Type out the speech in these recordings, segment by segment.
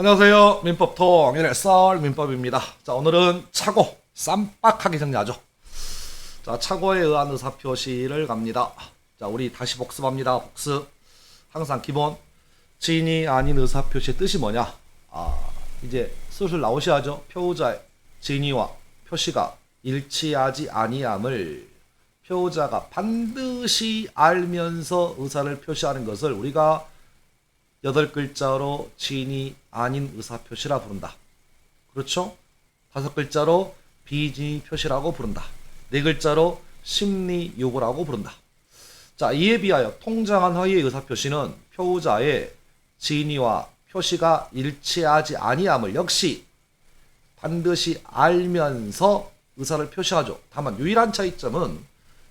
안녕하세요. 민법통 1썰 민법입니다. 자, 오늘은 차고 쌈박하게 정리하죠. 자, 차고에 의한 의사표시를 갑니다. 자, 우리 다시 복습합니다. 복습. 항상 기본 지인이 아닌 의사표시의 뜻이 뭐냐? 이제 슬슬 나오셔야죠. 표의자의 진위와 표시가 일치하지 아니함을 표의자가 반드시 알면서 의사를 표시하는 것을 우리가 8글자로 지인이 아닌 의사표시라 부른다. 그렇죠? 5글자로 비진위 표시라고 부른다. 4글자로 심리요구라고 부른다. 자, 이에 비하여 통정한 허위의 의사표시는 표의자의 진위와 표시가 일치하지 아니함을 역시 반드시 알면서 의사를 표시하죠. 다만 유일한 차이점은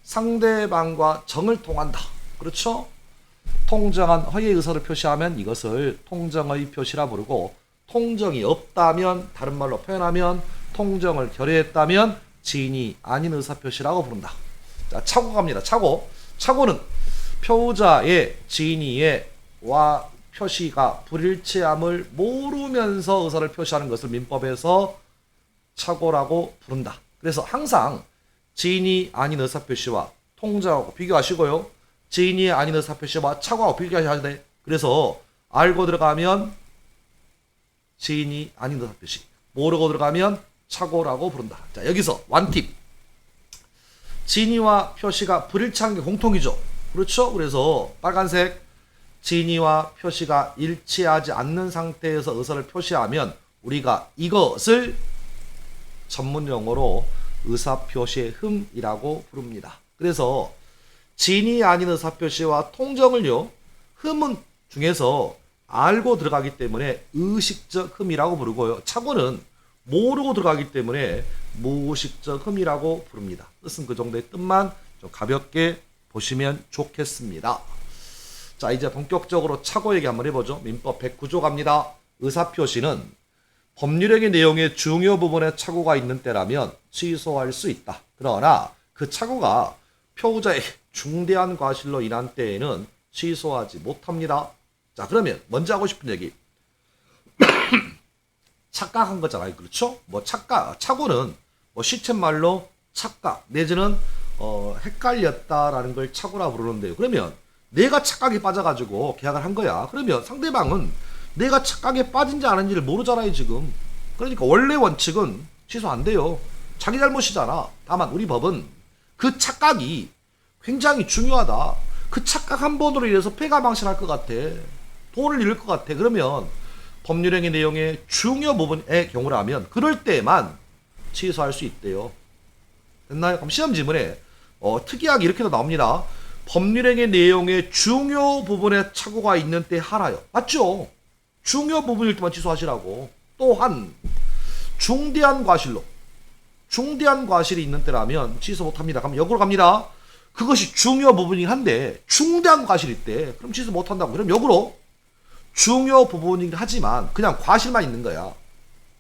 상대방과 정을 통한다. 그렇죠? 통정한 허위의 의사를 표시하면 이것을 통정의 표시라 부르고, 통정이 없다면, 다른 말로 표현하면 통정을 결여했다면 지인이 아닌 의사표시라고 부른다. 자, 차고 갑니다. 차고는 표의자의 지인이의 와 표시가 불일치함을 모르면서 의사를 표시하는 것을 민법에서 차고라고 부른다. 그래서 항상 지인이 아닌 의사표시와 통정하고 비교하시고요. 지인이 아닌 의사표시와 차고하고 비교하셔야 돼. 그래서 알고 들어가면 지인이 아닌 의사표시, 모르고 들어가면 차고라고 부른다. 자, 여기서 완팁. 진위와 표시가 불일치한 게 공통이죠. 그렇죠? 그래서 빨간색 진위와 표시가 일치하지 않는 상태에서 의사를 표시하면 우리가 이것을 전문용어로 의사표시의 흠이라고 부릅니다. 그래서 진이 아닌 의사표시와 통정을요, 흠은 중에서 알고 들어가기 때문에 의식적 흠이라고 부르고요. 차고는 모르고 들어가기 때문에 무의식적 흠이라고 부릅니다. 뜻은 그 정도의 뜻만 좀 가볍게 보시면 좋겠습니다. 자, 이제 본격적으로 차고 얘기 한번 해보죠. 민법 109조 갑니다. 의사표시는 법률행위 내용의 중요 부분에 착오가 있는 때라면 취소할 수 있다. 그러나 그 착오가 표의자의 중대한 과실로 인한 때에는 취소하지 못합니다. 자, 그러면 먼저 하고 싶은 얘기. 착각한 거잖아요. 그렇죠? 착오는 시쳇말로 착각 내지는 헷갈렸다라는 걸 착오라 부르는데요. 그러면 내가 착각에 빠져가지고 계약을 한 거야. 그러면 상대방은 내가 착각에 빠진지 아닌지를 모르잖아요, 지금. 그러니까 원래 원칙은 취소 안 돼요. 자기 잘못이잖아. 다만 우리 법은 그 착각이 굉장히 중요하다. 그 착각 한 번으로 인해서 폐가망신할 것 같아. 돈을 잃을 것 같아. 그러면 법률행위 내용의 중요 부분의 경우라면 그럴 때만 취소할 수 있대요. 됐나요? 그럼 시험 지문에 특이하게 이렇게도 나옵니다. 법률행위 내용의 중요 부분에 착오가 있는 때 하나요. 맞죠? 중요 부분일 때만 취소하시라고. 또한 중대한 과실이 있는 때라면 취소 못합니다. 그럼 역으로 갑니다. 그것이 중요 부분이긴 한데 중대한 과실일 때 그럼 취소 못한다고. 그럼 역으로 중요 부분이긴 하지만 그냥 과실만 있는 거야.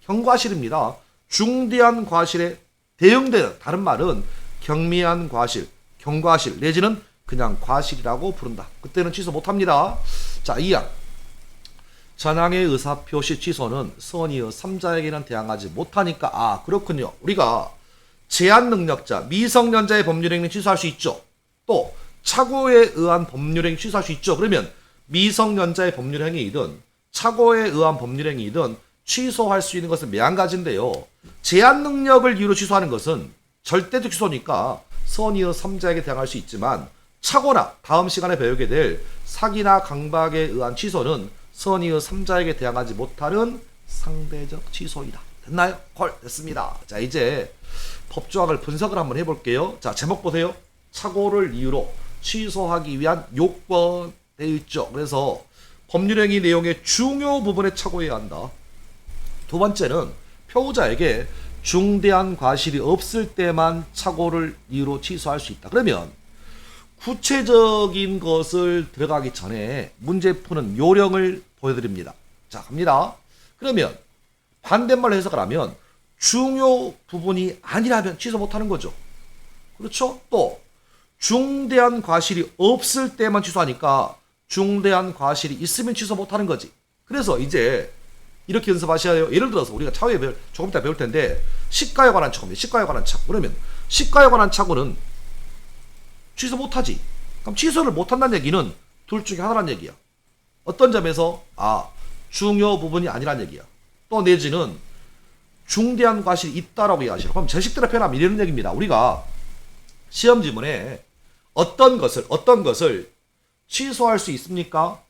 경과실입니다. 중대한 과실에 대응되는, 다른 말은 경미한 과실, 경과실 내지는 그냥 과실이라고 부른다. 그때는 취소 못합니다. 자, 2항. 전항의 의사표시 취소는 선의의 3자에게는 대항하지 못하니까 그렇군요. 우리가 제한능력자, 미성년자의 법률행위 취소할 수 있죠. 또 착오에 의한 법률행위 취소할 수 있죠. 그러면 미성년자의 법률행위이든 착오에 의한 법률행위이든 취소할 수 있는 것은 한 가지인데요. 제한능력을 이유로 취소하는 것은 절대적 취소니까 선의의 3자에게 대항할 수 있지만 착오나 다음 시간에 배우게 될 사기나 강박에 의한 취소는 선의의 3자에게 대항하지 못하는 상대적 취소이다. 됐나요? 됐습니다. 자, 이제 법조항을 분석을 한번 해볼게요. 자, 제목 보세요. 착오를 이유로 취소하기 위한 요건 되어 있죠. 그래서 법률행위 내용의 중요 부분에 착오해야 한다. 두 번째는 표의자에게 중대한 과실이 없을 때만 착오를 이유로 취소할 수 있다. 그러면 구체적인 것을 들어가기 전에 문제 푸는 요령을 보여드립니다. 자, 갑니다. 그러면 반대말로 해석을 하면 중요 부분이 아니라면 취소 못하는 거죠. 그렇죠? 또 중대한 과실이 없을 때만 취소하니까 중대한 과실이 있으면 취소 못하는 거지. 그래서 이제 이렇게 연습하셔야 해요. 예를 들어서 우리가 차후에 조금 이따 배울 텐데 시가에 관한 착오입니다. 시가에 관한 착오. 그러면 시가에 관한 착오는 취소 못하지. 그럼 취소를 못한다는 얘기는 둘 중에 하나란 얘기야. 어떤 점에서 중요 부분이 아니란 얘기야. 또 내지는 중대한 과실이 있다라고 이야기하시라. 그럼 제식대로 표현하면 이런 얘기입니다. 우리가 시험 지문에 어떤 것을 취소할 수 있습니까?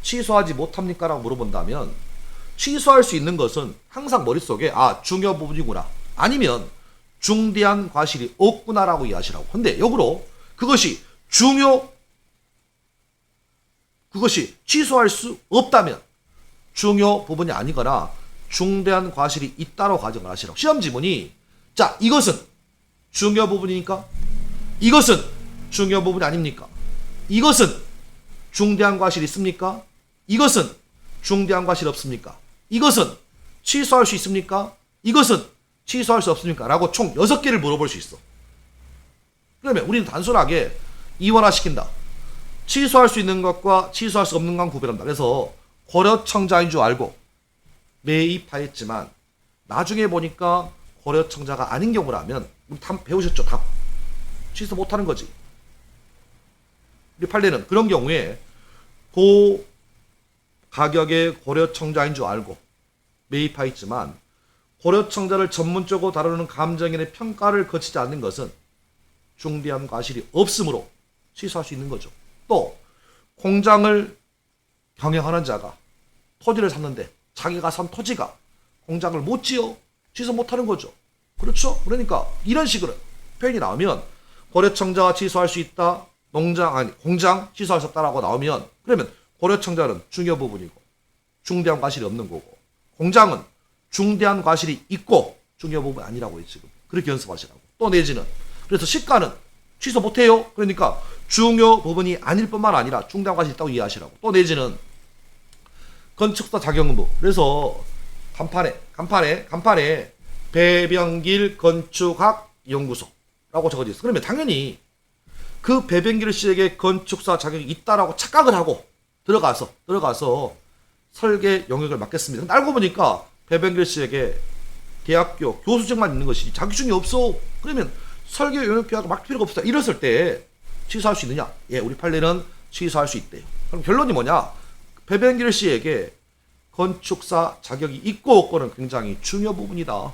취소하지 못합니까? 라고 물어본다면 취소할 수 있는 것은 항상 머릿속에 중요 부분이구나. 아니면 중대한 과실이 없구나 라고 이해하시라고. 근데 역으로 그것이 취소할 수 없다면 중요 부분이 아니거나 중대한 과실이 있다고 가정을 하시라고. 시험 지문이 이것은 중요 부분이니까 이것은 중요 부분이 아닙니까? 이것은 중대한 과실이 있습니까? 이것은 중대한 과실이 없습니까? 이것은 취소할 수 있습니까? 이것은 취소할 수 없습니까? 라고 총 6개를 물어볼 수 있어. 그러면 우리는 단순하게 이원화시킨다. 취소할 수 있는 것과 취소할 수 없는 건 구별한다. 그래서 고려청자인 줄 알고 매입하였지만 나중에 보니까 고려청자가 아닌 경우라면 다 배우셨죠? 다 취소 못하는 거지. 우리 판례는 그런 경우에 고 가격의 고려청자인 줄 알고 매입하였지만 고려청자를 전문적으로 다루는 감정인의 평가를 거치지 않는 것은 중대한 과실이 없으므로 취소할 수 있는 거죠. 또 공장을 경영하는 자가 토지를 샀는데 자기가 산 토지가 공장을 못 지어 취소 못하는 거죠. 그렇죠? 그러니까 이런 식으로 표현이 나오면 고려청자가 취소할 수 있다. 공장 취소할 수 없다라고 나오면 그러면 고려청자는 중요 부분이고 중대한 과실이 없는 거고 공장은 중대한 과실이 있고 중요 부분이 아니라고 해요. 지금 그렇게 연습하시라고. 또 내지는 그래서 시가는 취소 못해요. 그러니까 중요 부분이 아닐 뿐만 아니라 중대한 과실이 있다고 이해하시라고. 또 내지는 건축사 자격의무. 그래서 간판에 배병길 건축학 연구소라고 적어져 있어. 그러면 당연히 그 배병길 씨에게 건축사 자격이 있다라고 착각을 하고 들어가서 설계 영역을 맡겠습니다. 근데 알고 보니까 배병길 씨에게 대학교 교수증만 있는 것이지 자격증이 없어. 그러면 설계 영역 계약을 맡길 필요가 없다. 이랬을 때 취소할 수 있느냐? 예, 우리 판례는 취소할 수 있대요. 그럼 결론이 뭐냐? 배병길 씨에게 건축사 자격이 있고 없고는 굉장히 중요 부분이다.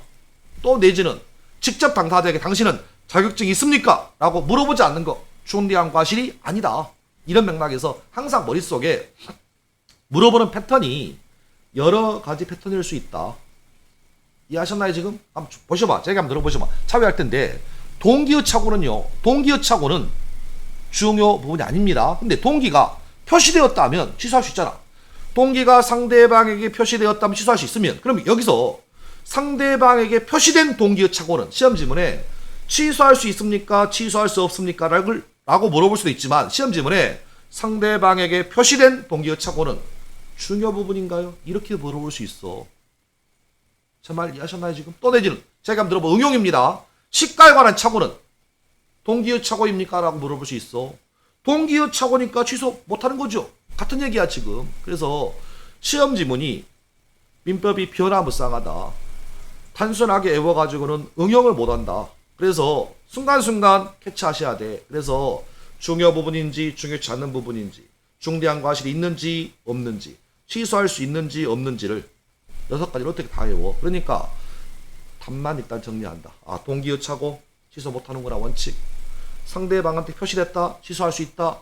또 내지는 직접 당사자에게 당신은 자격증이 있습니까? 라고 물어보지 않는 거 중대한 과실이 아니다. 이런 맥락에서 항상 머릿속에 물어보는 패턴이 여러 가지 패턴일 수 있다. 이해하셨나요 지금? 한번 보셔봐. 제가 한번 들어보셔봐. 차별할 텐데 동기의 착오는 중요 부분이 아닙니다. 근데 동기가 표시되었다면 취소할 수 있잖아. 동기가 상대방에게 표시되었다면 취소할 수 있으면 그럼 여기서 상대방에게 표시된 동기의 착오는 시험 지문에 취소할 수 있습니까? 취소할 수 없습니까? 라고 물어볼 수도 있지만 시험 지문에 상대방에게 표시된 동기의 착오는 중요 부분인가요? 이렇게 물어볼 수 있어. 제 말 이해하셨나요 지금? 또 내지는 제가 한번 들어봐. 응용입니다. 시가에 관한 착오는 동기의 착오입니까? 라고 물어볼 수 있어. 동기의 착오니까 취소 못하는 거죠. 같은 얘기야 지금. 그래서 시험 지문이 민법이 변화무쌍하다. 단순하게 외워가지고는 응용을 못한다. 그래서 순간순간 캐치하셔야 돼. 그래서 중요 부분인지 중요치 않는 부분인지 중대한 과실이 있는지 없는지 취소할 수 있는지 없는지를 6가지를 어떻게 다 외워. 그러니까 답만 일단 정리한다. 동기의 착오 취소 못하는구나 원칙. 상대방한테 표시됐다 취소할 수 있다.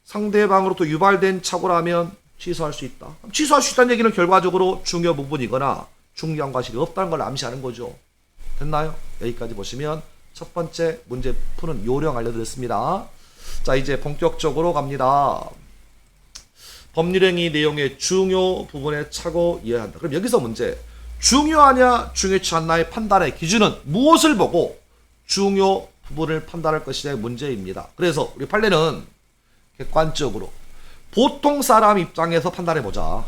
상대방으로부터 유발된 착오라면 취소할 수 있다. 취소할 수 있다는 얘기는 결과적으로 중요 부분이거나 중요한 과실이 없다는 걸 암시하는 거죠. 됐나요? 여기까지 보시면 첫 번째 문제 푸는 요령 알려드렸습니다. 자, 이제 본격적으로 갑니다. 법률행위 내용의 중요 부분의 착오 이해한다. 그럼 여기서 문제. 중요하냐 중요치 않나의 판단의 기준은 무엇을 보고 중요 부분을 판단할 것이냐의 문제입니다. 그래서 우리 판례는 객관적으로 보통 사람 입장에서 판단해보자.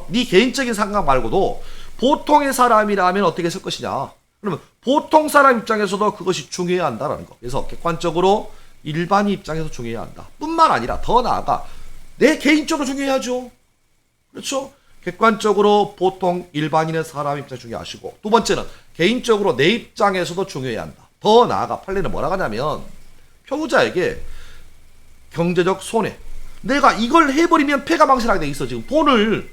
네 개인적인 생각 말고도 보통의 사람이라면 어떻게 쓸 것이냐. 그러면 보통 사람 입장에서도 그것이 중요해야 한다라는 거. 그래서 객관적으로 일반인 입장에서 중요해야 한다. 뿐만 아니라 더 나아가 내 개인적으로 중요해야죠. 그렇죠? 객관적으로 보통 일반인의 사람 입장 중요하시고, 두 번째는 개인적으로 내 입장에서도 중요해야 한다. 더 나아가 판례는 뭐라고 하냐면 표자에게 경제적 손해, 내가 이걸 해버리면 패가 망신하게 돼 있어. 지금 돈을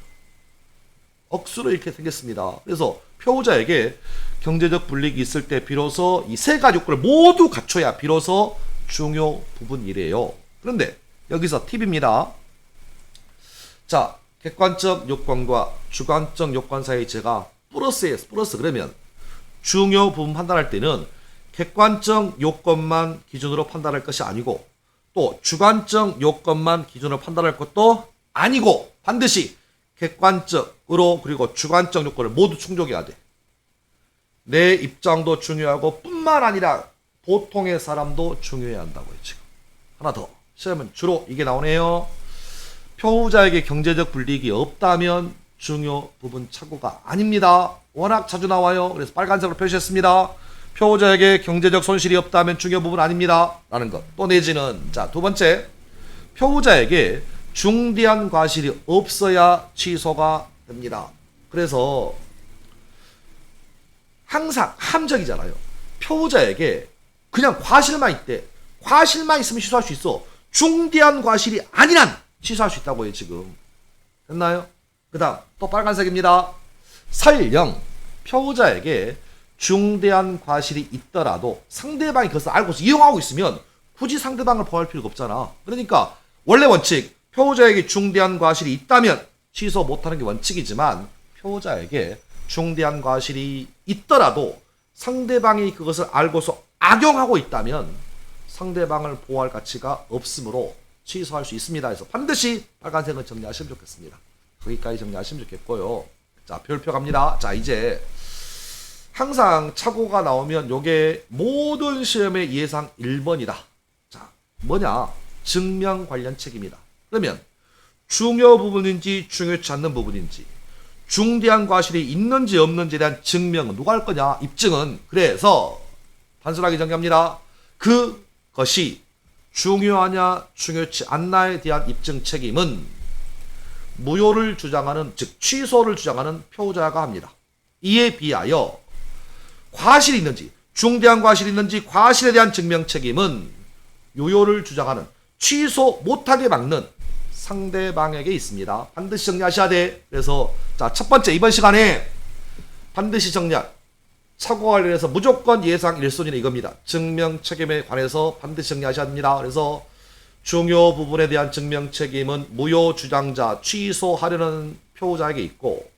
억수로 이렇게 생겼습니다. 그래서 표자에게 경제적 불이익이 있을 때 비로소 이 세 가지 요건을 모두 갖춰야 비로소 중요 부분이래요. 그런데 여기서 팁입니다. 자, 객관적 요건과 주관적 요건 사이에 제가 플러스 그러면 중요 부분 판단할 때는 객관적 요건만 기준으로 판단할 것이 아니고 또 주관적 요건만 기준으로 판단할 것도 아니고 반드시 객관적으로 그리고 주관적 요건을 모두 충족해야 돼. 내 입장도 중요하고 뿐만 아니라 보통의 사람도 중요해야 한다고요. 지금 하나 더 시험은 주로 이게 나오네요. 표자에게 경제적 불이익이 없다면 중요 부분 착오가 아닙니다. 워낙 자주 나와요. 그래서 빨간색으로 표시했습니다. 표자에게 경제적 손실이 없다면 중요 부분 아닙니다. 라는 것. 또 내지는 자, 두 번째, 표자에게 중대한 과실이 없어야 취소가 됩니다. 그래서 항상 함정이잖아요. 표자에게 그냥 과실만 있대. 과실만 있으면 취소할 수 있어. 중대한 과실이 아닌 한 취소할 수 있다고 해요. 지금 됐나요? 그 다음 또 빨간색입니다. 설령 표자에게 중대한 과실이 있더라도 상대방이 그것을 알고서 이용하고 있으면 굳이 상대방을 보호할 필요가 없잖아. 그러니까 원래 원칙 표자에게 중대한 과실이 있다면 취소 못하는 게 원칙이지만 표자에게 중대한 과실이 있더라도 상대방이 그것을 알고서 악용하고 있다면 상대방을 보호할 가치가 없으므로 취소할 수 있습니다. 그래서 반드시 빨간색은 정리하시면 좋겠습니다. 거기까지 정리하시면 좋겠고요. 자, 별표 갑니다. 자, 이제 항상 착오가 나오면 요게 모든 시험의 예상 1번이다. 자, 뭐냐? 증명 관련 책입니다. 그러면 중요 부분인지 중요치 않는 부분인지 중대한 과실이 있는지 없는지에 대한 증명은 누가 할 거냐? 입증은. 그래서 단순하게 정리합니다. 그것이 중요하냐 중요치 않나에 대한 입증 책임은 무효를 주장하는, 즉 취소를 주장하는 표자가 합니다. 이에 비하여 과실이 있는지 중대한 과실이 있는지 과실에 대한 증명 책임은 유효를 주장하는, 취소 못하게 막는 상대방에게 있습니다. 반드시 정리하셔야 돼. 그래서 자, 첫 번째 이번 시간에 반드시 정리할 착오 관련해서 무조건 예상 1순위는 이겁니다. 증명 책임에 관해서 반드시 정리하셔야 합니다. 그래서 중요 부분에 대한 증명 책임은 무효 주장자, 취소하려는 표자에게 있고,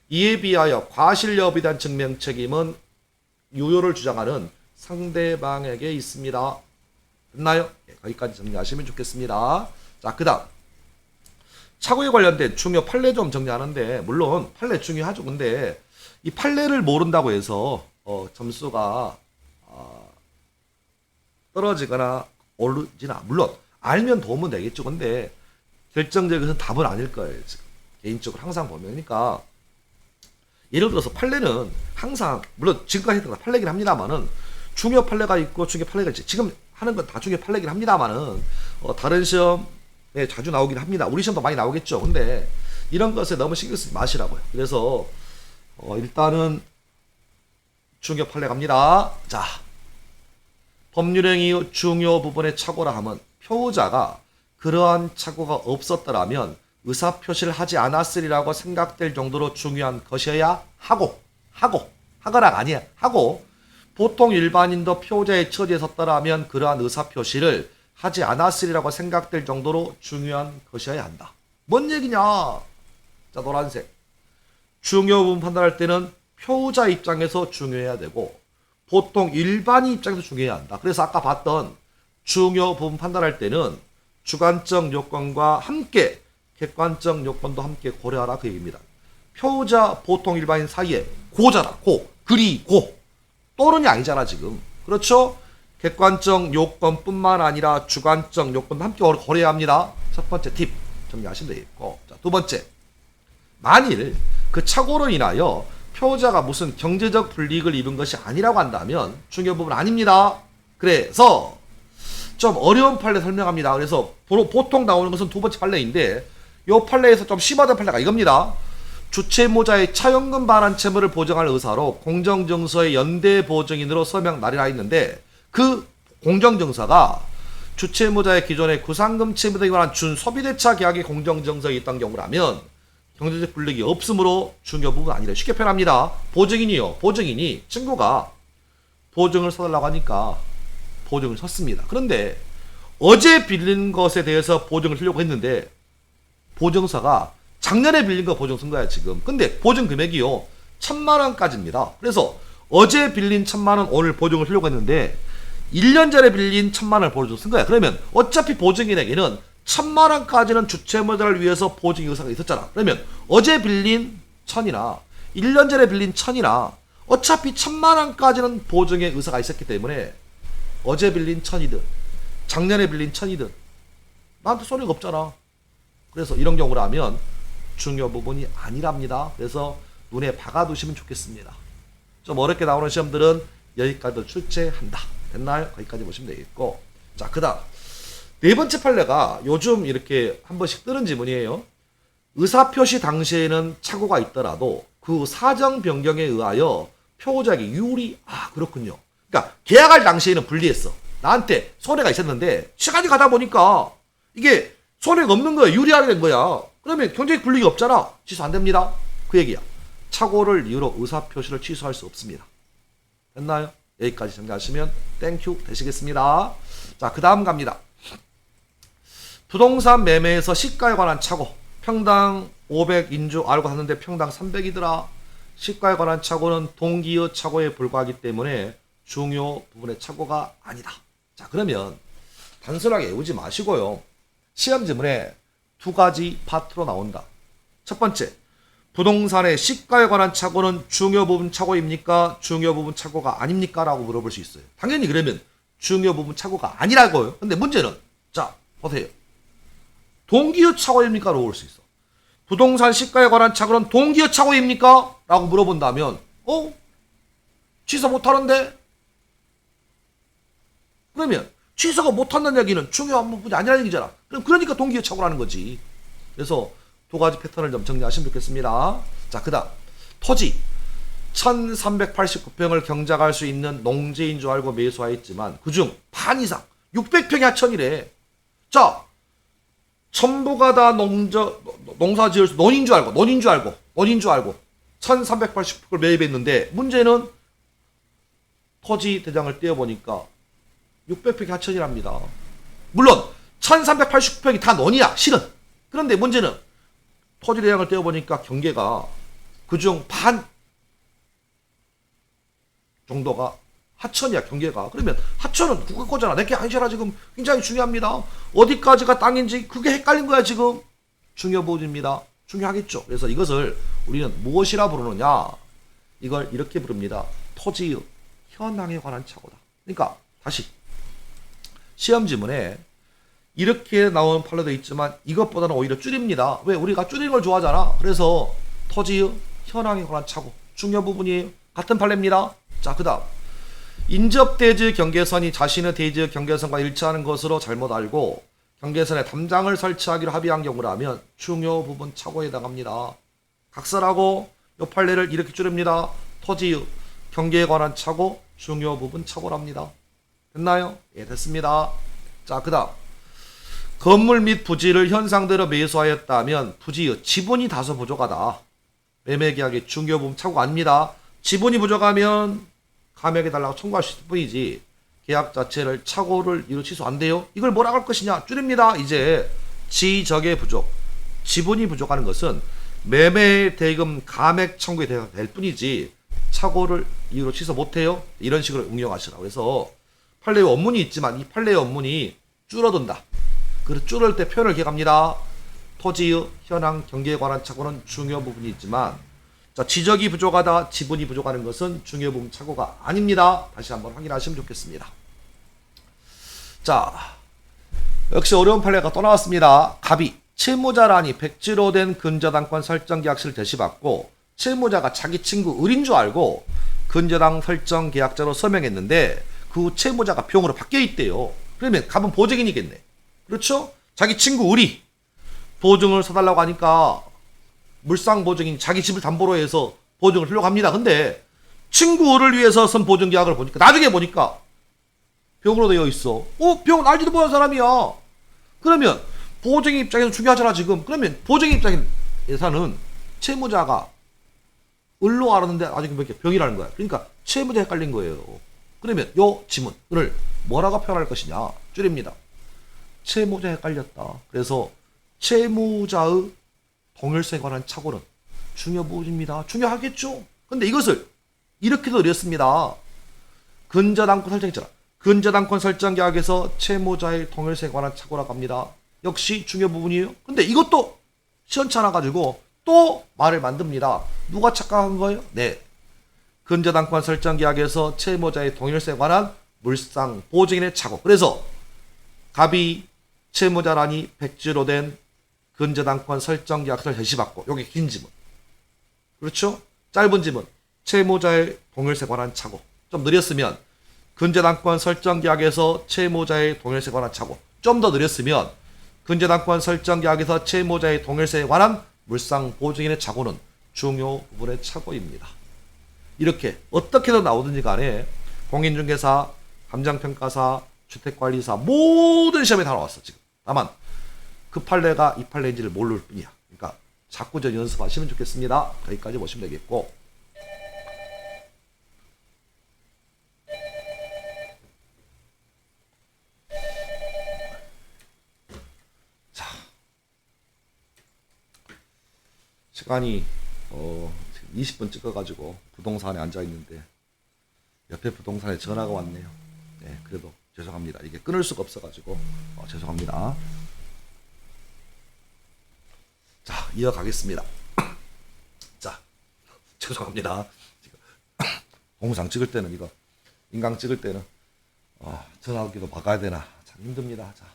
이에 비하여 과실 여부에 대한 증명 책임은 유효를 주장하는 상대방에게 있습니다. 됐나요? 네, 거기까지 정리하시면 좋겠습니다. 자, 그 다음 착오에 관련된 중요 판례 좀 정리하는데, 물론 판례 중요하죠. 근데 이 판례를 모른다고 해서 점수가 떨어지거나 오르지나, 물론 알면 도움은 되겠죠. 근데 결정적인 답은 아닐 거예요. 지금 개인적으로 항상 보면. 그러니까 예를 들어서 판례는 항상, 물론 지금까지 했던 건 판례긴 합니다만은 중요 판례가 있고 중요 판례가 있지. 지금 하는 건 다 중요 판례긴 합니다만은 다른 시험에 자주 나오긴 합니다. 우리 시험도 많이 나오겠죠. 근데 이런 것에 너무 신경 쓰지 마시라고요. 그래서 일단은 중요 판례 갑니다. 자, 법률행위 중요 부분의 착오라 함은 표자가 그러한 착오가 없었더라면 의사표시를 하지 않았으리라고 생각될 정도로 중요한 것이어야 하거나가 아니야. 하고 보통 일반인도 표자의 처지에 섰더라면 그러한 의사표시를 하지 않았으리라고 생각될 정도로 중요한 것이어야 한다. 뭔 얘기냐? 자, 노란색. 중요 부분 판단할 때는 표자 입장에서 중요해야 되고 보통 일반인 입장에서 중요해야 한다. 그래서 아까 봤던 중요 부분 판단할 때는 주관적 요건과 함께 객관적 요건도 함께 고려하라 그 얘기입니다. 표자 보통 일반인 사이에 고잖아. 그리고 또는이 아니잖아 지금. 그렇죠? 객관적 요건뿐만 아니라 주관적 요건도 함께 고려해야 합니다. 첫 번째 팁 정리하시면 되겠고, 자, 두 번째, 만일 그 착오로 인하여 표자가 무슨 경제적 불이익을 입은 것이 아니라고 한다면 중요 부분 아닙니다. 그래서 좀 어려운 판례 설명합니다. 그래서 보통 나오는 것은 두 번째 판례인데 이 판례에서 좀 심하던 판례가 이겁니다. 주채무자의 차용금 반환 채무를 보증할 의사로 공정증서의 연대 보증인으로 서명 날이라 했는데 그 공정증서가 주채무자의 기존의 구상금 채무 등에 관한 준소비대차 계약의 공정증서에 있던 경우라면 경제적 불이익이 없으므로 중요 부분 아니래. 쉽게 표현합니다. 보증인이요. 보증인이 친구가 보증을 서달라고 하니까 보증을 섰습니다. 그런데 어제 빌린 것에 대해서 보증을 쓰려고 했는데 보증서가 작년에 빌린 거 보증 쓴 거야 지금. 근데 보증 금액이요 1,000만 원까지입니다. 그래서 어제 빌린 1,000만 원 오늘 보증을 쓰려고 했는데 1년 전에 빌린 1,000만 원을 보증 쓴 거야. 그러면 어차피 보증인에게는 1,000만 원까지는 주채무자를 위해서 보증 의사가 있었잖아. 그러면 어제 빌린 1,000이나 1년 전에 빌린 1,000이나 어차피 1,000만 원까지는 보증의 의사가 있었기 때문에 어제 빌린 1,000이든 작년에 빌린 1,000이든 나한테 소리가 없잖아. 그래서 이런 경우라면 중요 부분이 아니랍니다. 그래서 눈에 박아두시면 좋겠습니다. 좀 어렵게 나오는 시험들은 여기까지도 출제한다. 됐나요? 거기까지 보시면 되겠고. 자, 그 다음 네 번째 판례가 요즘 이렇게 한 번씩 뜨는 지문이에요. 의사표시 당시에는 착오가 있더라도 그 사정 변경에 의하여 표고자에게 유리. 그렇군요. 그러니까 계약할 당시에는 불리했어. 나한테 손해가 있었는데 시간이 가다 보니까 이게 손해가 없는 거야. 유리하게 된 거야. 그러면 경제적 불이익이 없잖아. 취소 안 됩니다. 그 얘기야. 착오를 이유로 의사표시를 취소할 수 없습니다. 됐나요? 여기까지 정리하시면 땡큐 되시겠습니다. 자, 그 다음 갑니다. 부동산 매매에서 시가에 관한 착오. 평당 500인 줄 알고 샀는데 평당 300이더라. 시가에 관한 착오는 동기의 착오에 불과하기 때문에 중요 부분의 착오가 아니다. 자, 그러면 단순하게 외우지 마시고요. 시험 지문에 두 가지 파트로 나온다. 첫 번째, 부동산의 시가에 관한 착오는 중요 부분 착오입니까? 중요 부분 착오가 아닙니까? 라고 물어볼 수 있어요. 당연히 그러면 중요 부분 착오가 아니라고요. 근데 문제는 자, 보세요. 동기의 착오입니까? 라고 볼 수 있어. 부동산 시가에 관한 착오는 동기의 착오입니까? 라고 물어본다면 취소 못하는데? 그러면 취소가 못한다는 얘기는 중요한 부분이 아니라는 얘기잖아. 그러니까 동기의 착오라는 거지. 그래서 두 가지 패턴을 좀 정리하시면 좋겠습니다. 자, 그 다음 토지 1389평을 경작할 수 있는 농지인 줄 알고 매수하였지만 그중 반 이상 600평이 하천이래. 자, 전부가 다 농사 지을 수 논인 줄 알고 1389평을 매입했는데 문제는 토지 대장을 떼어보니까 600평이 하천이랍니다. 물론 1389평이 다 논이야 실은. 그런데 문제는 토지 대장을 떼어보니까 경계가 그중 반 정도가 하천이야. 경계가. 그러면 하천은 국가거잖아. 내게 아니잖아. 지금 굉장히 중요합니다. 어디까지가 땅인지 그게 헷갈린 거야 지금. 중요 부분입니다. 중요하겠죠. 그래서 이것을 우리는 무엇이라 부르느냐, 이걸 이렇게 부릅니다. 토지의 현황에 관한 착오다. 그러니까 다시 시험 지문에 이렇게 나오는 판례도 있지만 이것보다는 오히려 줄입니다. 왜? 우리가 줄이는 걸 좋아하잖아. 그래서 토지의 현황에 관한 착오 중요 부분이에요. 같은 판례입니다. 자, 그 다음 인접 대지 경계선이 자신의 대지 경계선과 일치하는 것으로 잘못 알고 경계선에 담장을 설치하기로 합의한 경우라면 중요 부분 착오에 해당합니다. 각설하고 이 판례를 이렇게 줄입니다. 토지의 경계에 관한 착오 중요 부분 착오랍니다. 됐나요? 예, 됐습니다. 자, 그 다음 건물 및 부지를 현상대로 매수하였다면 부지의 지분이 다소 부족하다. 매매계약의 중요 부분 착오가 아닙니다. 지분이 부족하면 감액해달라고 청구할 수 있을 뿐이지 계약 자체를 착오를 이루 취소 안 돼요. 이걸 뭐라고 할 것이냐? 줄입니다. 이제 지적의 부족, 지분이 부족하는 것은 매매 대금 감액 청구에 될 뿐이지 착오를 이유로 취소 못해요. 이런 식으로 응용하시라고. 그래서 판례의 원문이 있지만 이 판례의 원문이 줄어든다. 그래서 줄을 때 표현을 기억합니다. 토지의 현황 경계에 관한 착오는 중요 부분이 있지만 자, 지적이 부족하다, 지분이 부족하는 것은 중요 부분 착오가 아닙니다. 다시 한번 확인하시면 좋겠습니다. 자, 역시 어려운 판례가 또 나왔습니다. 갑이 채무자란이 백지로 된 근저당권 설정 계약서를 제시받고 채무자가 자기 친구 을인 줄 알고 근저당 설정 계약자로 서명했는데 그 채무자가 병으로 바뀌어 있대요. 그러면 갑은 보증인이겠네. 그렇죠? 자기 친구 을이 보증을 서달라고 하니까 물상 보증인 자기 집을 담보로 해서 보증을 하려고 합니다. 근데 친구를 위해서 선 보증 계약을 보니까 나중에 보니까 병으로 되어 있어. 병은 알지도 못한 사람이야. 그러면 보증인 입장에서 중요하잖아 지금. 그러면 보증인 입장에서는 채무자가 을로 알았는데 아직 병이라는 거야. 그러니까 채무자 헷갈린 거예요. 그러면 요 지문을 뭐라고 표현할 것이냐. 줄입니다. 채무자 헷갈렸다. 그래서 채무자의 동일성에 관한 착오는 중요 부분입니다. 중요하겠죠. 근데 이것을 이렇게도 어렸습니다. 근저당권 설정했잖아. 근저당권 설정 계약에서 채무자의 동일성에 관한 착오라고 합니다. 역시 중요 부분이에요. 근데 이것도 시원찮아 가지고 또 말을 만듭니다. 누가 착각한 거예요? 네. 근저당권 설정 계약에서 채무자의 동일성에 관한 물상 보증인의 착오. 그래서 갑이 채무자란이 백지로 된 근저당권 설정 계약서를 제시받고 여기 긴 지문. 그렇죠? 짧은 지문. 채무자의 동일성에 관한 착오. 좀 느렸으면 근저당권 설정 계약에서 채무자의 동일성에 관한 착오. 좀 더 느렸으면 근저당권 설정 계약에서 채무자의 동일성에 관한 물상 보증인의 착오는 중요 부분의 착오입니다. 이렇게 어떻게든 나오든지 간에 공인중개사, 감정평가사, 주택관리사 모든 시험에 다 나왔어 지금. 다만 그 판례가 이 판례인지를 모를 뿐이야. 그러니까 자꾸 전 연습하시면 좋겠습니다. 여기까지 보시면 되겠고. 자, 시간이 20분 찍어가지고 부동산에 앉아있는데 옆에 부동산에 전화가 왔네요. 네, 그래도 죄송합니다. 이게 끊을 수가 없어가지고 죄송합니다. 자, 이어가겠습니다. 자, 죄송합니다. 공상 찍을 때는 이거 인강 찍을 때는 전화기도 막아야 되나 참 힘듭니다. 자,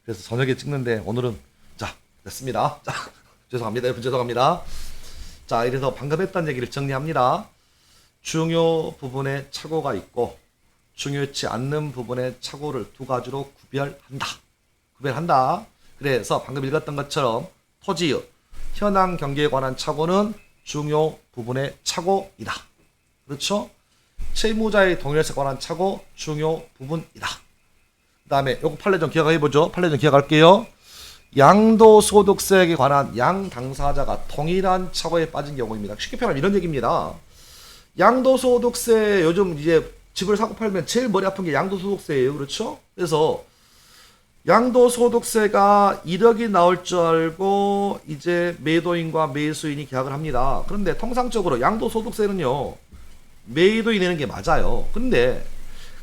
그래서 저녁에 찍는데 오늘은 자 됐습니다. 자, 죄송합니다. 여러분 죄송합니다. 자, 이래서 방금 했던 얘기를 정리합니다. 중요 부분에 착오가 있고 중요치 않는 부분의 착오를 두 가지로 구별한다. 그래서 방금 읽었던 것처럼 토지의 현황 경계에 관한 착오는 중요 부분의 착오이다. 그렇죠? 채무자의 동일성에 관한 착오 중요 부분이다. 그 다음에 요거 판례 좀 기억해보죠. 판례 좀 기억할게요. 양도소득세에 관한 양 당사자가 동일한 착오에 빠진 경우입니다. 쉽게 표현하면 이런 얘기입니다. 양도소득세 요즘 이제 집을 사고 팔면 제일 머리 아픈 게 양도소득세예요. 그렇죠? 그래서 양도소득세가 1억이 나올 줄 알고 이제 매도인과 매수인이 계약을 합니다. 그런데 통상적으로 양도소득세는요, 매도인이 내는 게 맞아요. 근데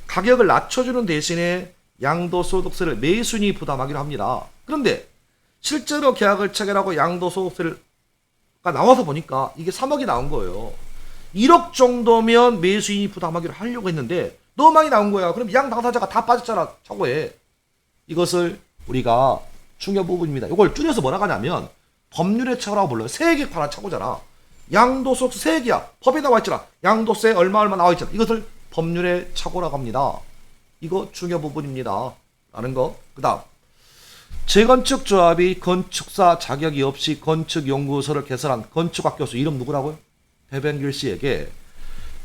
가격을 낮춰주는 대신에 양도소득세를 매수인이 부담하기로 합니다. 그런데 실제로 계약을 체결하고 양도소득세가 나와서 보니까 이게 3억이 나온 거예요. 1억 정도면 매수인이 부담하기로 하려고 했는데 너무 많이 나온 거야. 그럼 양 당사자가 다 빠졌잖아, 착오에. 이것을 우리가 중요 부분입니다. 이걸 줄여서 뭐라고 하냐면 법률의 착오라고 불러요. 세액에 관한 착오잖아. 양도소득세 세액이야. 법에 나와 있잖아. 양도세 얼마 나와 있잖아. 이것을 법률의 착오라고 합니다. 이거 중요 부분입니다. 라는 거. 그 다음, 재건축조합이 건축사 자격이 없이 건축연구소를 개설한 건축학 교수 이름 누구라고요? 배병길 씨에게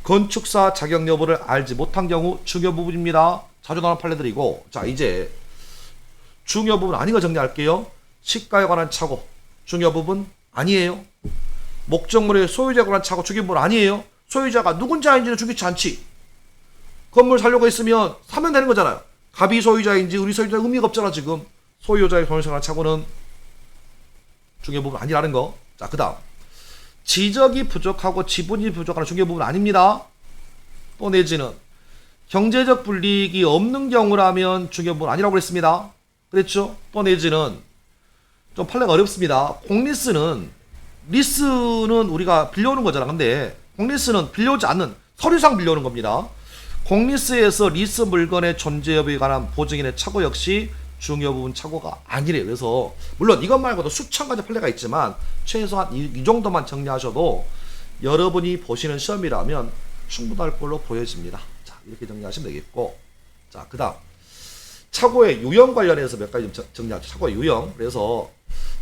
건축사 자격 여부를 알지 못한 경우 중요 부분입니다. 자주 나오는 판례들이고. 자, 이제 중요 부분 아닌 거 정리할게요. 시가에 관한 착오 중요 부분 아니에요. 목적물의 소유자에 관한 착오 중요 부분 아니에요. 소유자가 누군지는 중요치 않지. 건물 살려고 했으면 사면 되는 거잖아요. 갑이 소유자인지 우리 소유자 의미가 없잖아. 지금 소유자의 동일성에 관한 착오는 중요 부분 아니라는 거. 자, 그 다음, 지적이 부족하고 지분이 부족한 중요 부분 아닙니다. 또 내지는 경제적 불이익이 없는 경우라면 중요 부분 아니라고 그랬습니다. 그랬죠? 또 내지는 좀 판례가 어렵습니다. 공리스는 우리가 빌려오는 거잖아. 근데 공리스는 빌려오지 않는 서류상 빌려오는 겁니다. 공리스에서 리스 물건의 존재 여부에 관한 보증인의 착오 역시 중요 부분 착오가 아니래요. 그래서 물론 이것 말고도 수천 가지 판례가 있지만 최소한 이 정도만 정리하셔도 여러분이 보시는 시험이라면 충분할 걸로 보여집니다. 자, 이렇게 정리하시면 되겠고. 자, 그 다음, 착오의 유형 관련해서 몇 가지 좀 정리하죠. 착오의 유형. 그래서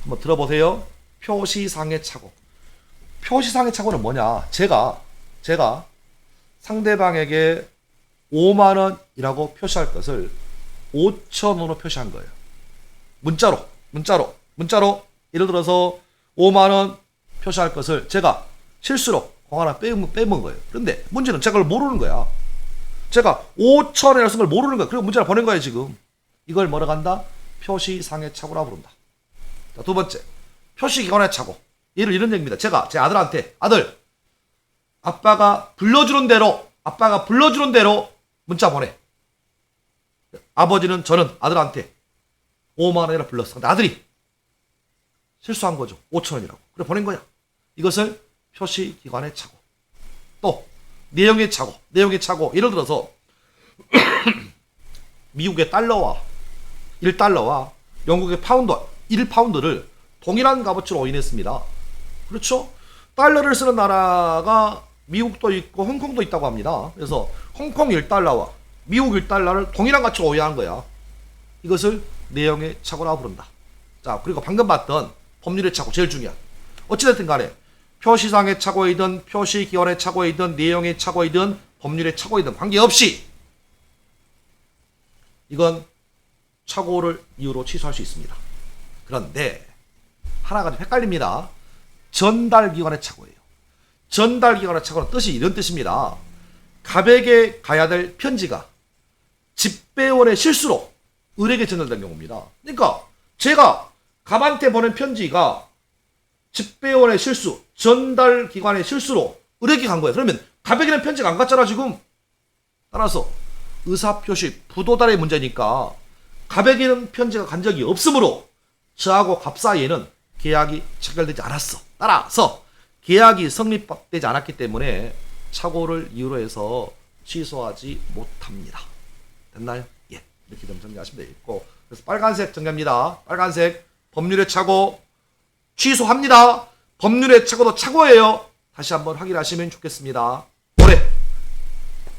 한번 들어보세요. 표시상의 착오. 표시상의 착오는 뭐냐? 제가 상대방에게 5만 원이라고 표시할 것을 5천 원으로 표시한 거예요. 문자로. 예를 들어서 5만 원 표시할 것을 제가 실수로 공 하나 빼먹은 거예요. 그런데 문제는 제가 그걸 모르는 거야. 제가 5천 원이라고 쓴 걸 모르는 거야. 그리고 문자를 보낸 거예요, 지금. 이걸 뭐라고 한다? 표시상의 착오라고 부른다. 자, 두 번째. 표시기관의 착오. 예를 이런 얘기입니다. 제가 제 아들한테, 아들, 아빠가 불러주는 대로 문자 보내. 아버지는 저는 아들한테 5만 원이라 불렀어. 근데 아들이 실수한 거죠. 5천 원이라고. 그래 보낸 거야. 이것을 표시기관의 착오. 또 내용의 착오. 예를 들어서 미국의 달러와 1달러와 영국의 파운드 1파운드를 동일한 값어치로 오인했습니다. 그렇죠? 달러를 쓰는 나라가 미국도 있고 홍콩도 있다고 합니다. 그래서 홍콩 1달러와 미국 1달러를 동일한 가치로 오인한 거야. 이것을 내용의 착오라고 부른다. 자, 그리고 방금 봤던 법률의 착오 제일 중요한. 어찌됐든 간에 표시상의 착오이든 표시기관의 착오이든 내용의 착오이든 법률의 착오이든 관계없이 이건 착오를 이유로 취소할 수 있습니다. 그런데 하나가 좀 헷갈립니다. 전달기관의 착오예요. 전달기관의 착오는 뜻이 이런 뜻입니다. 갑에게 가야 될 편지가 집배원의 실수로 을에게 전달된 경우입니다. 그러니까 제가 갑한테 보낸 편지가 집배원의 실수, 전달기관의 실수로 을에게 간 거예요. 그러면 갑에게는 편지가 안 갔잖아 지금. 따라서 의사표시 부도달의 문제니까 갑에게는 편지가 간 적이 없으므로 저하고 갑 사이에는 계약이 체결되지 않았어. 따라서 계약이 성립되지 않았기 때문에 착오를 이유로 해서 취소하지 못합니다. 됐나요? 예. 이렇게 좀 정리하시면 되겠고. 그래서 빨간색 정리합니다. 빨간색 법률의 착오 취소합니다. 법률의 착오도 착오예요. 다시 한번 확인하시면 좋겠습니다. 올해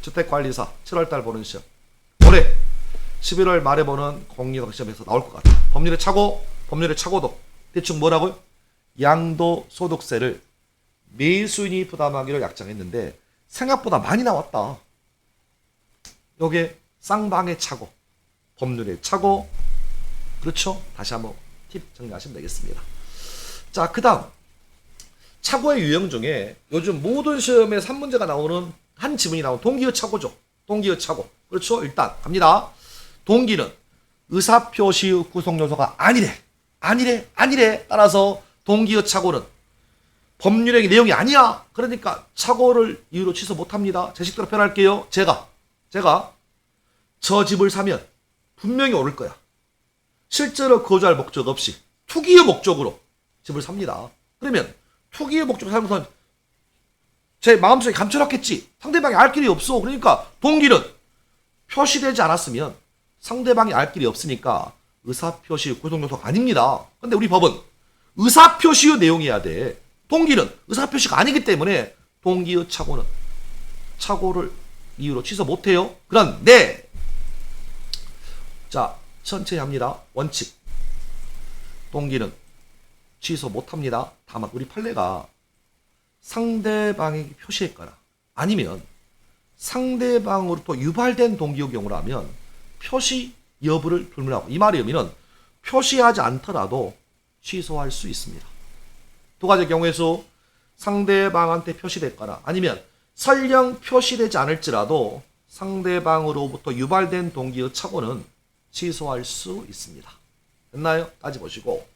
주택관리사 7월달 보는 시험, 올해 11월 말에 보는 공인중개사 시험에서 나올 것 같아요. 법률의 착오도 대충 뭐라고요? 양도소득세를 매수인이 부담하기로 약정했는데 생각보다 많이 나왔다. 요게 쌍방의 착오, 법률의 착오. 그렇죠? 다시 한번 팁 정리하시면 되겠습니다. 자, 그 다음 착오의 유형 중에 요즘 모든 시험에 3문제가 나오는 한 지문이 나오는 동기의 착오죠. 동기의 착오. 그렇죠? 일단 갑니다. 동기는 의사표시의 구성요소가 아니래. 따라서 동기의 착오는 법률의 내용이 아니야. 그러니까 착오를 이유로 취소 못합니다. 제 식대로 표현할게요. 제가 저 집을 사면 분명히 오를 거야. 실제로 거주할 목적 없이 투기의 목적으로 집을 삽니다. 그러면 투기의 목적으로 사는 것은 제 마음속에 감춰놨겠지. 상대방이 알 길이 없어. 그러니까 동기는 표시되지 않았으면 상대방이 알 길이 없으니까 의사표시 구성요소가 아닙니다. 근데 우리 법은 의사표시의 내용이어야 돼. 동기는 의사표시가 아니기 때문에 동기의 착오는 착오를 이유로 취소 못해요. 그런데 자, 천천히 합니다. 원칙 동기는 취소 못합니다. 다만 우리 판례가 상대방에게 표시했거나 아니면 상대방으로부터 유발된 동기의 경우라면 표시 여부를 불문하고, 이 말의 의미는 표시하지 않더라도 취소할 수 있습니다. 두 가지 경우에서 상대방한테 표시됐거나 아니면 설령 표시되지 않을지라도 상대방으로부터 유발된 동기의 착오는 취소할 수 있습니다. 됐나요? 따져보시고.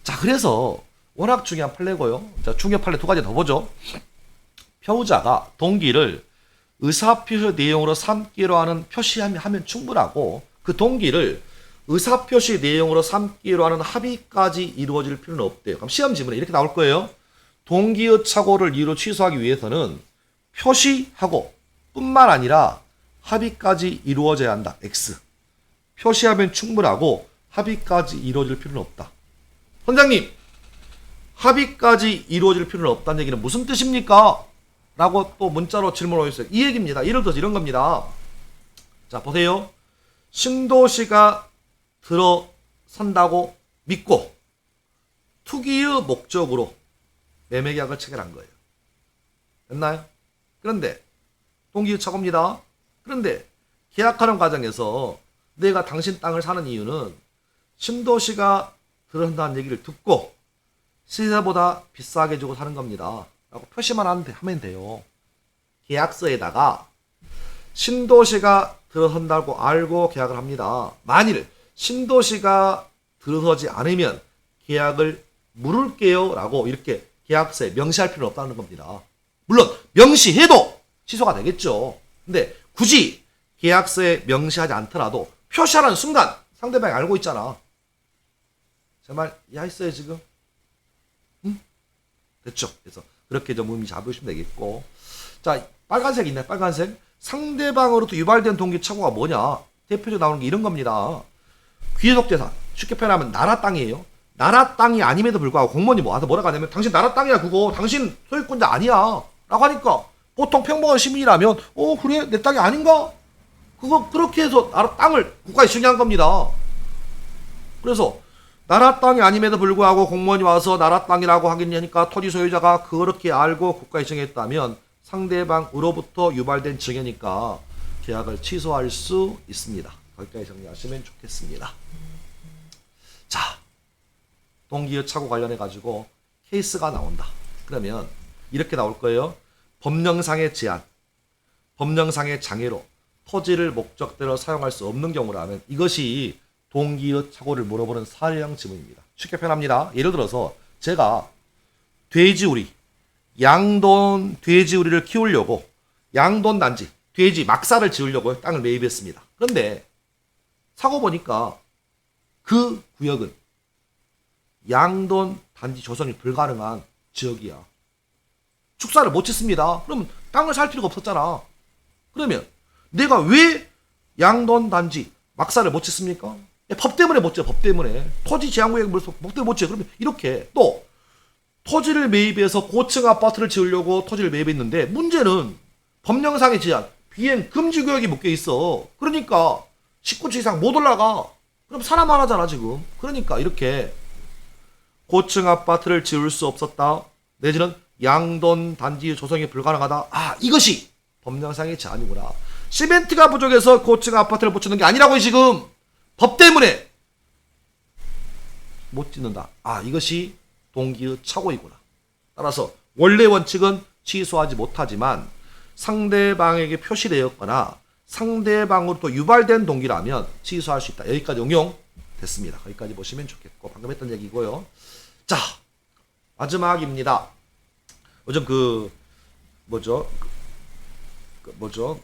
자, 그래서 워낙 중요한 판례고요. 자, 중요 판례 두 가지 더 보죠. 표자가 동기를 의사표시 내용으로 삼기로 하는 표시하면 충분하고, 그 동기를 의사표시 내용으로 삼기로 하는 합의까지 이루어질 필요는 없대요. 그럼 시험 지문에 이렇게 나올 거예요. 동기의 착오를 이유로 취소하기 위해서는 표시하고 뿐만 아니라 합의까지 이루어져야 한다. X. 표시하면 충분하고 합의까지 이루어질 필요는 없다. 선장님, 합의까지 이루어질 필요는 없다는 얘기는 무슨 뜻입니까? 라고 또 문자로 질문을 했어요. 이 얘기입니다. 예를 들어서 이런 겁니다. 자, 보세요. 신도시가 들어선다고 믿고 투기의 목적으로 매매계약을 체결한 거예요. 됐나요? 그런데 동기유착오입니다. 그런데 계약하는 과정에서 내가 당신 땅을 사는 이유는 신도시가 들어온다는 얘기를 듣고 시세보다 비싸게 주고 사는 겁니다. 라고 표시만 하면 돼요. 계약서에다가 신도시가 들어선다고 알고 계약을 합니다. 만일 신도시가 들어서지 않으면 계약을 물을게요 라고 이렇게 계약서에 명시할 필요는 없다는 겁니다. 물론 명시해도 취소가 되겠죠. 근데 굳이 계약서에 명시하지 않더라도 표시하는 순간 상대방이 알고 있잖아. 제 말 이해했어요 지금? 응? 됐죠? 그래서 그렇게 좀 의미 잡으시면 되겠고, 자 빨간색 있네. 빨간색. 상대방으로부터 유발된 동기착오가 뭐냐? 대표적으로 나오는 게 이런 겁니다. 귀속재산. 쉽게 표현하면 나라 땅이에요. 나라 땅이 아님에도 불구하고 공무원이 와서 뭐라고 하냐면 당신 나라 땅이야 그거. 당신 소유권자 아니야 라고 하니까 보통 평범한 시민이라면 그래? 내 땅이 아닌가? 그거 그렇게 해서 나라 땅을 국가에 승인한 겁니다. 그래서 나라 땅이 아님에도 불구하고 공무원이 와서 나라 땅이라고 하겠냐니까 토지 소유자가 그렇게 알고 국가에 정했다면 상대방으로부터 유발된 증여니까 계약을 취소할 수 있습니다. 거기까지 정리하시면 좋겠습니다. 자, 동기유착오 관련해 가지고 케이스가 나온다. 그러면 이렇게 나올 거예요. 법령상의 제한, 법령상의 장애로 토지를 목적대로 사용할 수 없는 경우라면 이것이 동기유착오를 물어보는 사례형 지문입니다. 쉽게 표현합니다. 예를 들어서 제가 돼지우리, 양돈 돼지우리를 키우려고 양돈 단지, 돼지 막사를 지으려고 땅을 매입했습니다. 그런데 사고 보니까 그 구역은 양돈 단지 조성이 불가능한 지역이야. 축사를 못 짓습니다. 그러면 땅을 살 필요가 없었잖아. 그러면 내가 왜 양돈 단지 막사를 못 짓습니까? 법 때문에 못 지어. 법 때문에. 토지 제한구역에 물어서 법 때문에 못 지어. 그러면 이렇게 또 토지를 매입해서 고층 아파트를 지으려고 토지를 매입했는데 문제는 법령상의 제한, 비행 금지 구역이 묶여 있어. 그러니까 19층 이상 못 올라가. 그럼 사람 하나잖아 지금. 그러니까 이렇게 고층 아파트를 지을 수 없었다. 내지는 양돈 단지 조성이 불가능하다. 아, 이것이 법령상의 제한이구나. 시멘트가 부족해서 고층 아파트를 못 짓는 게 아니라고 지금. 법 때문에 못 짓는다. 아, 이것이 동기유착오이구나. 따라서 원래 원칙은 취소하지 못하지만 상대방에게 표시되었거나 상대방으로부터 유발된 동기라면 취소할 수 있다. 여기까지 응용됐습니다. 거기까지 보시면 좋겠고, 방금 했던 얘기고요. 자, 마지막입니다. 요즘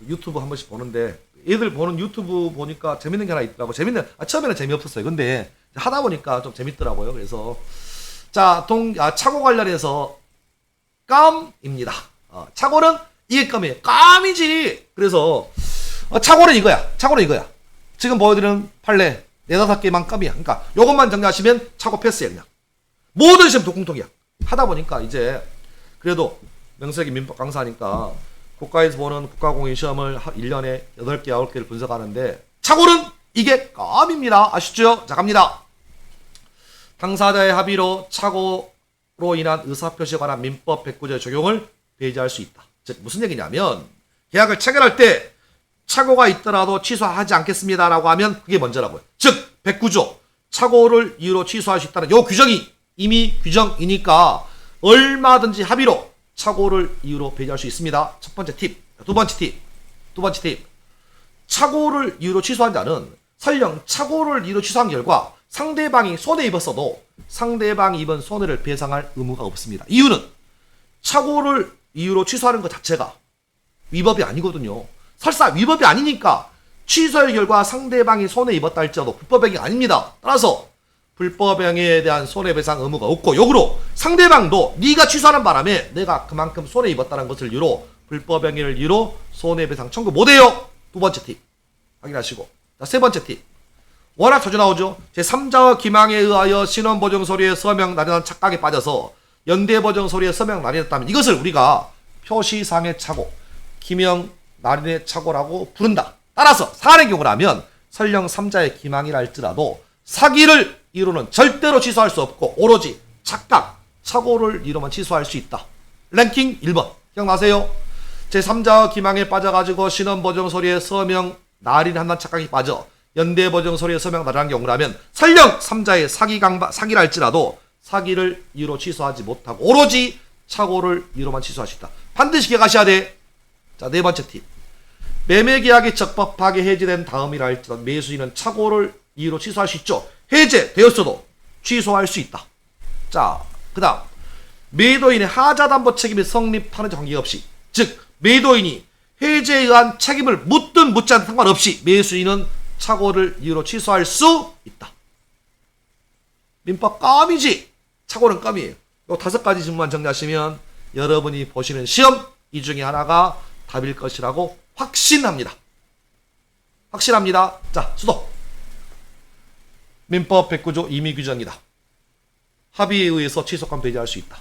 유튜브 한 번씩 보는데 애들 보는 유튜브 보니까 재밌는 게 하나 있더라고. 처음에는 재미없었어요. 근데 하다 보니까 좀 재밌더라고요. 그래서 자, 착오 관련해서 깜입니다. 착오는 이게 깜이에요. 깜이지. 그래서 착오는 이거야. 착오는 이거야. 지금 보여드리는 판례 4-5개만 깜이야. 그러니까 요것만 정리하시면 착오 패스야 그냥. 모든 시험 독공통이야. 하다 보니까 이제 그래도 명색이 민법 강사니까 국가에서 보는 국가공인 시험을 1년에 8개, 9개를 분석하는데 착오는 이게 깜입니다. 아시죠? 자, 갑니다. 당사자의 합의로 착오로 인한 의사표시에 관한 민법 109조의 적용을 배제할 수 있다. 즉 무슨 얘기냐면 계약을 체결할 때 착오가 있더라도 취소하지 않겠습니다 라고 하면 그게 먼저라고요. 즉 109조 착오를 이유로 취소할 수 있다는 요 규정이 이미 규정이니까 얼마든지 합의로 착오를 이유로 배제할 수 있습니다. 첫 번째 팁. 두 번째 팁. 착오를 이유로 취소한 자는 설령 착오를 이유로 취소한 결과 상대방이 손해 입었어도 상대방이 입은 손해를 배상할 의무가 없습니다. 이유는 착오를 이유로 취소하는 것 자체가 위법이 아니거든요. 설사 위법이 아니니까 취소의 결과 상대방이 손해 입었다 할지라도 불법행위 아닙니다. 따라서 불법행위에 대한 손해배상 의무가 없고, 역으로 상대방도 네가 취소하는 바람에 내가 그만큼 손해 입었다는 것을 이유로 불법행위를 이유로 손해배상 청구 못해요. 두 번째 팁 확인하시고, 자, 세 번째 팁. 워낙 자주 나오죠. 제3자와 기망에 의하여 신원보증서류에 서명 날인한 착각에 빠져서 연대보증서류에 서명 날인했다면 이것을 우리가 표시상의 착오, 기명 날인의 착오라고 부른다. 따라서 사안의 경우라면 설령 3자의 기망이라 할지라도 사기를 이유로는 절대로 취소할 수 없고 오로지 착각, 착오를 이유로만 취소할 수 있다. 랭킹 1번 기억나세요? 제3자 기망에 빠져가지고 신원보증서류에 서명 날인한다는 착각이 빠져 연대보증서류에 서명 날인한 경우라면 설령 3자의 사기를 할지라도 사기를 이유로 취소하지 못하고 오로지 착오를 이유로만 취소할 수 있다. 반드시 기억하셔야 돼. 자, 네 번째 팁. 매매계약이 적법하게 해지된 다음이라 할지라도 매수인은 착오를 이유로 취소할 수 있죠. 해제되었어도 취소할 수 있다. 자, 그 다음 매도인의 하자담보 책임이 성립하는지 관계없이, 즉 매도인이 해제에 의한 책임을 묻든 묻지 않든 상관없이 매수인은 착오를 이유로 취소할 수 있다. 민법 껌이지. 착오는 껌이에요. 요 5가지 질문만 정리하시면 여러분이 보시는 시험 이 중에 하나가 답일 것이라고 확신합니다. 확실합니다. 자, 수도. 민법 109조 임의규정이다. 합의에 의해서 취소권 배제할 수 있다.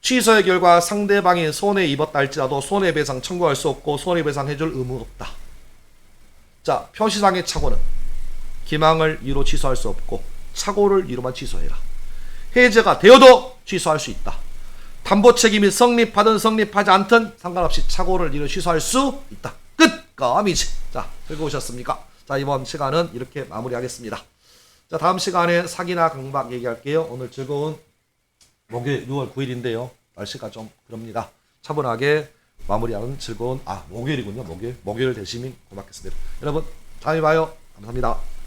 취소의 결과 상대방이 손해 입었다 할지라도 손해배상 청구할 수 없고 손해배상 해줄 의무 없다. 자, 표시상의 착오는 기망을 이유로 취소할 수 없고 착오를 이유로만 취소해라. 해제가 되어도 취소할 수 있다. 담보 책임이 성립하든 성립하지 않든 상관없이 착오를 이유로 취소할 수 있다. 끝! 껌이지. 자, 즐거우셨습니까? 자, 이번 시간은 이렇게 마무리하겠습니다. 자, 다음 시간에 사기나 강박 얘기할게요. 오늘 즐거운 목요일 6월 9일인데요. 날씨가 좀 그럽니다. 차분하게 마무리하는 즐거운 목요일이군요. 목요일 되시면 고맙겠습니다. 여러분, 다음에 봐요. 감사합니다.